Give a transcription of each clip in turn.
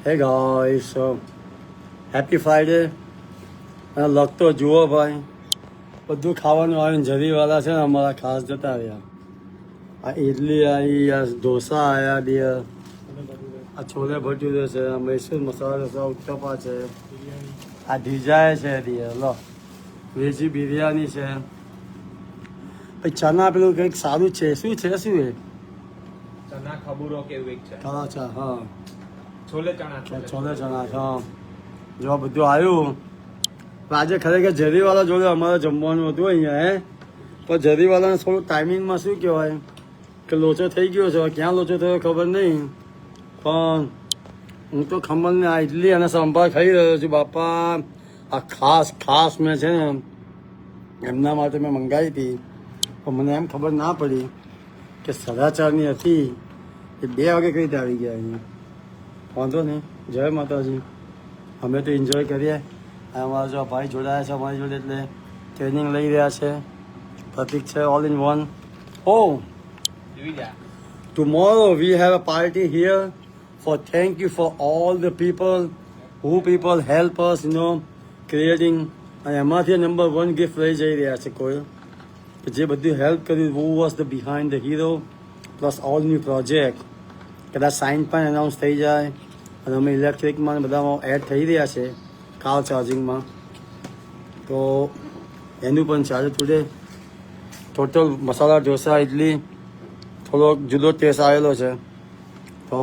હે guys, happy Friday. અને લગતો જુઓ ભાઈ, બધું ખાવાનું આવીને જરીવાલા છે ને અમારા ખાસ જતા રહ્યા. આ ઇડલી આવી, આ ઢોસા આવ્યા બે, આ છોલે ભટુરે છે, આ મૈસૂર મસાલા ઢોસા, ઉત્તપા છે, આ ઢીજાય છે દિયા, લો વેજી બિરયાની છે. પછી ચના પેલું કંઈક સારું છે, શું છે શું એ ચના ખબુરો કેવું એક છે. અચ્છા હા, છોલે ચણા છોલે ચણા છે. હા જો બધું આવ્યું. આજે ખરેખર જરીવાલા જોડે અમારે જમવાનું હતું અહીંયા હે, પણ જરીવાલાને થોડું ટાઈમિંગમાં શું કહેવાય કે લોચો થઈ ગયો છે. ક્યાં લોચો થયો ખબર નહીં, પણ હું તો ખમણને આ ઇડલી અને સંભાર ખાઈ રહ્યો છું બાપા. આ ખાસ મેં છે ને એમના માટે મેં મંગાવી હતી, પણ મને એમ ખબર ના પડી કે 4:30ની હતી, એ 2 વાગે કઈ રીતે આવી ગયા અહીંયા. વાંધો નહીં, જય માતાજી. અમે તો એન્જોય કરીએ. અમારા જો ભાઈ જોડાયા છે અમારી જોડે, એટલે ટ્રેનિંગ લઈ રહ્યા છે. પ્રતિક છે all in one. Oh tomorrow we have a party here for thank you for all the people who help us, creating. અને એમાંથી નંબર 1 ગિફ્ટ લઈ જઈ રહ્યા છે કોઈ કે જે બધું હેલ્પ કર્યું. who was the behind the hero plus all new project. કદાચ સાઇન પણ એનાઉન્સ થઈ જાય અને અમે ઇલેક્ટ્રિકમાં બધામાં એડ થઈ રહ્યા છે, કાર ચાર્જિંગમાં. તો એનું પણ ચાલે ટુડે. ટોટલ મસાલા ઢોસા ઇડલી થોડોક જુદો ટેસ્ટ આવેલો છે. તો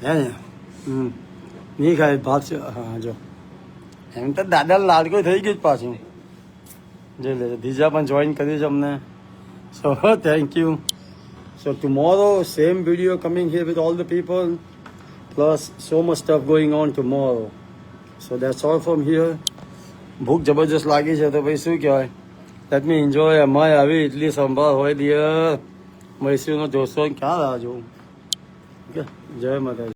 હે ને નહીં ખાય ભાત છે. હા જો એમ તો દાદા લાડકો થઈ ગયું જ પાછું. જે લે ધીજા પણ જોઈન કર્યું છે અમને. So thank you. So tomorrow, same video coming here with all the people, plus so much stuff going on tomorrow. So that's all from here. ભૂખ જબરજસ્ત લાગી છે તો ભાઈ શું કહેવાય, લેટ મી એન્જોય. અમારે આવી ઇડલી સંભાર હોય દિયર, મૈસૂરનો ઢોસો ક્યાં રાહ જોઉં. જય માતાજી.